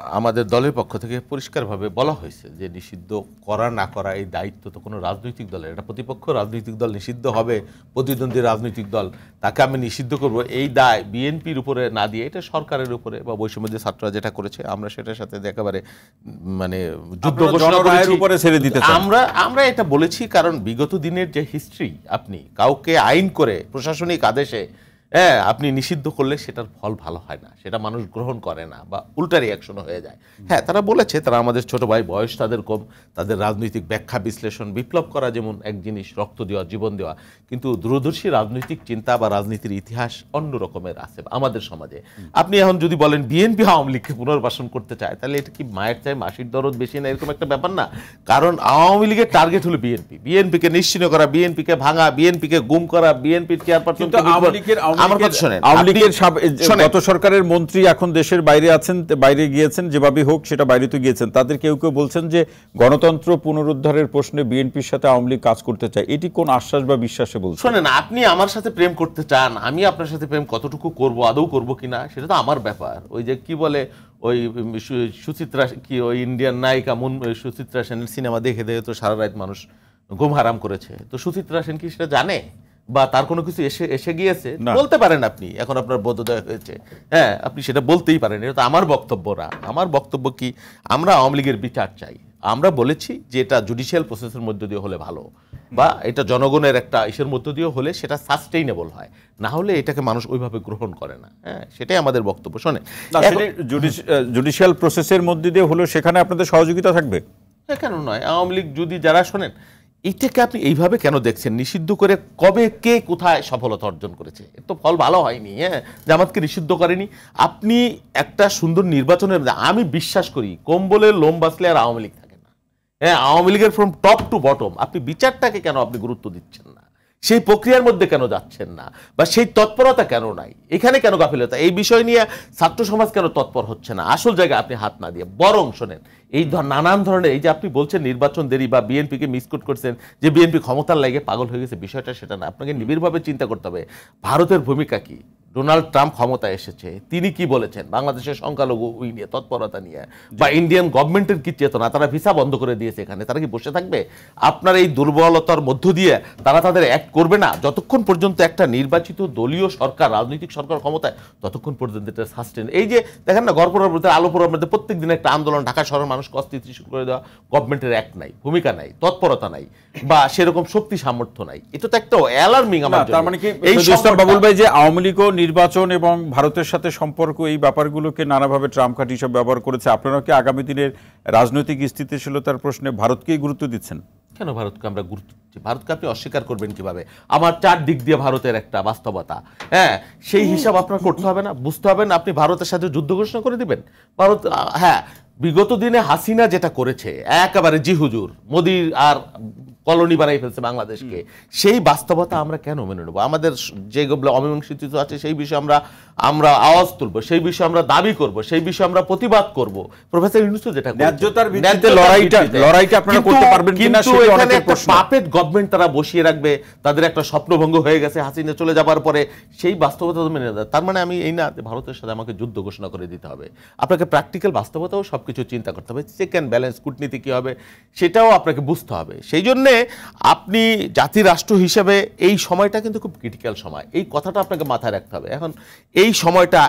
আমাদের দলের পক্ষ থেকে পরিষ্কারভাবে বলা হয়েছে যে নিষিদ্ধ করা না করা এই দায়িত্ব তো কোনো রাজনৈতিক দলের, এটা প্রতিপক্ষ রাজনৈতিক দল নিষিদ্ধ হবে, প্রতিদ্বন্দ্বী রাজনৈতিক দল তাকে আমি নিষিদ্ধ করব, এই দায় বিএনপির উপরে না দিয়ে এটা সরকারের উপরে বা বৈষম্যদের ছাত্ররা যেটা করেছে আমরা সেটার সাথে একেবারে মানে যুদ্ধ ঘোষণা উপরে ছেড়ে দিতে আমরা এটা বলেছি। কারণ বিগত দিনের যে হিস্ট্রি, আপনি কাউকে আইন করে প্রশাসনিক আদেশে আপনি নিষিদ্ধ করলে সেটার ফল ভালো হয় না, সেটা মানুষ গ্রহণ করে না বা উল্টা রিয়াকশন হয়ে যায়। হ্যাঁ, তারা বলেছে তারা আমাদের ছোট ভাই, বয়স তাদের কম, তাদের রাজনৈতিক ব্যাখ্যা বিশ্লেষণ, বিপ্লব করা যেমন এক জিনিস, রক্ত দেওয়া, জীবন দেওয়া, কিন্তু দূরদর্শী রাজনৈতিক চিন্তা বা রাজনীতির ইতিহাস অন্য রকমের আছে আমাদের সমাজে। আপনি এখন যদি বলেন বিএনপি আওয়ামী লীগকে পুনর্বাসন করতে চায়, তাহলে এটা কি মায়ের চাই মাসির দরদ বেশি না, এরকম একটা ব্যাপার না। কারণ আওয়ামী লীগের টার্গেট হলো বিএনপি, বিএনপিকে নিশ্চিহ্ন করা, বিএনপিকে ভাঙা, বিএনপিকে গুম করা, বিএনপির চেয়ারপারসন। গত সরকারের মন্ত্রী এখন দেশের বাইরে আছেন, বাইরে গিয়েছেন, যেভাবে হোক সেটা বাইরে তো গিয়েছেন। তাদের কেউ কেউ বলছেন যে গণতন্ত্র পুনরুদ্ধারের প্রশ্নে বিএনপির সাথে আওয়ামী লীগ কাজ করতে চায়। এটি কোন আশ্বাস বা বিশ্বাসে বলছেন? শোনেন, আপনি আমার সাথে প্রেম করতে চান, আমি আপনার সাথে প্রেম কতটুকু করব, আদৌ করব কিনা সেটা তো আমার ব্যাপার। ওই যে কি বলে ওই সুচিত্রা, কি ওই ইন্ডিয়ান নায়িকা সুচিত্রা সেনের সিনেমা দেখে দেখে তো সারা রাত মানুষ ঘুম হারাম করেছে। তো সুচিত্রা সেন কি সেটা জানে বা তার কোনো কিছু এসে গিয়েছে? বলতে পারেন আপনি, এখন আপনার বোধোদয় হয়েছে, হ্যাঁ আপনি সেটা বলতেই পারেন। এটা তো আমার বক্তব্য না। আমার বক্তব্য কি, আমরা আওয়ামী লীগের বিচার চাই। আমরা বলেছি যে এটা জুডিশিয়াল প্রসেসের মধ্য দিয়ে হলে ভালো, বা এটা জনগণের একটা ইসের মধ্য দিয়ে হলে সেটা সাস্টেইনেবল হয়, না হলে এটাকে মানুষ ওইভাবে গ্রহণ করে না। হ্যাঁ, সেটাই আমাদের বক্তব্য। শোনে, জুডিশিয়াল প্রসেসের মধ্যে দিয়ে হলো সেখানে আপনাদের সহযোগিতা থাকবে। হ্যাঁ, কেন নয়? আওয়ামী লীগ যদি যারা, শোনেন, এটাকে আপনি এইভাবে কেন দেখছেন? নিষিদ্ধ করে কবে কে কোথায় সফলতা অর্জন করেছে? এর তো ফল ভালো হয়নি। হ্যাঁ, জামাতকে নিষিদ্ধ করেনি। আপনি একটা সুন্দর নির্বাচনের, আমি বিশ্বাস করি কম্বলের লোম বাঁচলে আর আওয়ামী লীগ থাকে না। হ্যাঁ, আওয়ামী লীগের ফ্রম টপ টু বটম, আপনি বিচারটাকে কেন আপনি গুরুত্ব দিচ্ছেন না? সেই প্রক্রিয়ার মধ্যে কেন যাচ্ছেন না, বা সেই তৎপরতা কেন নাই? এখানে কেন গাফিলতা? এই বিষয় নিয়ে ছাত্র সমাজ কেন তৎপর হচ্ছে না? আসল জায়গায় আপনি হাত না দিয়ে বরং, শোনেন, এই নানান ধরনের, এই যে আপনি বলছেন নির্বাচন দেরি বা বিএনপিকে মিসকোট করছেন যে বিএনপি ক্ষমতার লাগে পাগল হয়ে গেছে, বিষয়টা সেটা না। আপনাকে নিবিড়ভাবে চিন্তা করতে হবে ভারতের ভূমিকা কি। ডোনাল্ড ট্রাম্প ক্ষমতায় এসেছে, তিনি কি বলেছেন বাংলাদেশের সংখ্যালঘু ওই নিয়ে, তৎপরতা নিয়ে, বা ইন্ডিয়ান গভর্নমেন্টের কি চেতনা? তারা ভিসা বন্ধ করে দিয়েছে এখানে, তারা কি বসে থাকবে? আপনার এই দুর্বলতার মধ্য দিয়ে তারা তাদের অ্যাক্ট করবে না যতক্ষণ পর্যন্ত একটা নির্বাচিত দলীয় সরকার, রাজনৈতিক সরকার ক্ষমতায়, ততক্ষণ পর্যন্ত এটা সাস্টেন। এই যে দেখেন না, গড়পড়ার মধ্যে আলোপড়ার মধ্যে প্রত্যেক দিন একটা আন্দোলন, ঢাকা শহরের মানুষকে অস্থিতিশীল শুরু করে দেওয়া, গভর্নমেন্টের অ্যাক্ট নাই, ভূমিকা নাই, তৎপরতা নাই, বা সেরকম শক্তি সামর্থ্য নাই। এটা তো একটা অ্যালার্মিং আমার জন্য। তার মানে কি এই বাবুল ভাই, যে আওয়ামী লীগ নির্বাচন এবং ভারতের সাথে সম্পর্ক, এই ব্যাপারগুলোকে নানাভাবে ট্রাম্প কার্ড হিসেবে ব্যবহার করেছে, আপনারা কি আগামী দিনের রাজনৈতিক স্থিতিশীলতার প্রশ্নে ভারতকেই গুরুত্ব দিচ্ছেন? কেন ভারতকে আমরা গুরুত্ব দিচ্ছি? ভারতকে আপনি অস্বীকার করবেন কিভাবে? আমার চার দিক দিয়ে ভারতের একটা বাস্তবতা, হ্যাঁ, সেই হিসাব আপনার করতে হবে না, বুঝতে হবে না? আপনি ভারতের সাথে যুদ্ধ ঘোষণা করে দিবেন? ভারত, হ্যাঁ, বিগত দিনে হাসিনা যেটা করেছে একেবারে জি হুজুর, মোদির আর কলোনি বানাই ফেলছে বাংলাদেশকে, সেই বাস্তবতা আমরা কেন মেনে নেব? আমাদের যেগুলো অমীমাংসিত আছে সেই বিষয়ে আমরা আওয়াজ তুলবো, সেই বিষয়ে আমরা দাবি করব, সেই বিষয়ে আমরা প্রতিবাদ করব। প্রফেসর ইউনূস যেটা ন্যায্যতার ভিত্তিতে লড়াইটা আপনারা করতে পারবেন কিনা, সেটা অনেকের প্রশ্ন। পাপেট গভর্নমেন্ট তারা বসিয়ে রাখবে, তাদের একটা স্বপ্নভঙ্গ হয়ে গেছে হাসিনা চলে যাবার পরে, সেই বাস্তবতা মেনে নেয়। তার মানে আমি এই না যে ভারতের সাথে আমাকে যুদ্ধ ঘোষণা করে দিতে হবে। আপনাকে প্র্যাকটিক্যাল বাস্তবতাও সবকিছু চিন্তা করতে হবে। চেক অ্যান্ড ব্যালেন্স, কূটনীতি কী হবে সেটাও আপনাকে বুঝতে হবে। সেই জন্যে আপনি জাতি রাষ্ট্র হিসেবে এই সময়টা কিন্তু খুব ক্রিটিক্যাল সময়, এই কথাটা আপনাকে মাথায় রাখতে হবে। এখন এই সময়টা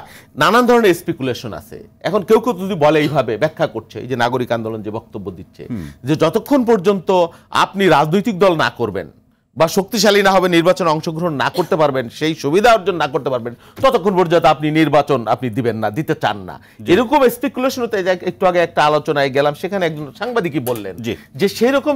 নানান ধরনের স্পেকুলেশন আছে। এখন কেউ কেউ যদি বলে, এইভাবে ব্যাখ্যা করছে, এই যে নাগরিক আন্দোলন যে বক্তব্য দিচ্ছে, যে যতক্ষণ পর্যন্ত আপনি রাজনৈতিক দল না করবেন বা শক্তিশালী না হবে, নির্বাচনে অংশগ্রহণ না করতে পারবেন, সেই সুবিধা অর্জন না করতে পারবেন, ততক্ষণ পর্যন্ত আপনি নির্বাচন আপনি দিবেন না, দিতে চান না। এরকম স্পেকুলেশন হতে, একটু আগে একটা আলোচনায় গেলাম, সেখানে একজন সাংবাদিকই বললেন যে সেই রকম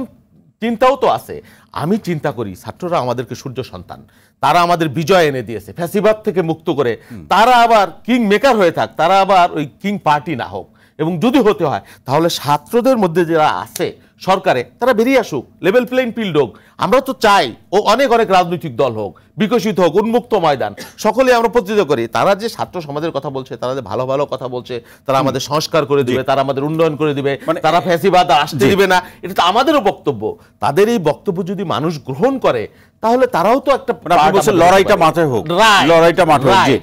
চিন্তাও তো আছে। আমি চিন্তা করি ছাত্ররা আমাদেরকে সূর্য সন্তান, তারা আমাদের বিজয় এনে দিয়েছে, ফ্যাসিবাদ থেকে মুক্ত করে তারা আবার কিং মেকার হয়ে থাক, তারা আবার ওই কিং পার্টি না হোক, এবং যদি হতে হয় তাহলে ছাত্রদের মধ্যে যারা আছে সরকারে তারা বেরিয়ে আসুক, লেভেল প্লেইং ফিল্ড হোক। আমরা তো চাই ও অনেক রাজনৈতিক দল হোক, বিকশিত হোক, উন্মুক্ত ময়দান, সকলে আমরা প্রতিযোগিতা করি। তারা যে ছাত্র সমাজের কথা বলছে, তারা যে ভালো ভালো কথা বলছে, তারা আমাদের সংস্কার করে দিবে, তারা আমাদের উন্নয়ন করে দিবে, তারা ফ্যাসিবাদ আসতে দিবে না, এটা তো আমাদেরও বক্তব্য। তাদের এই বক্তব্য যদি মানুষ গ্রহণ করে, তাহলে তারাও তো একটা লড়াইটা মাথায় হোক, লড়াইটা মাথায় হোক।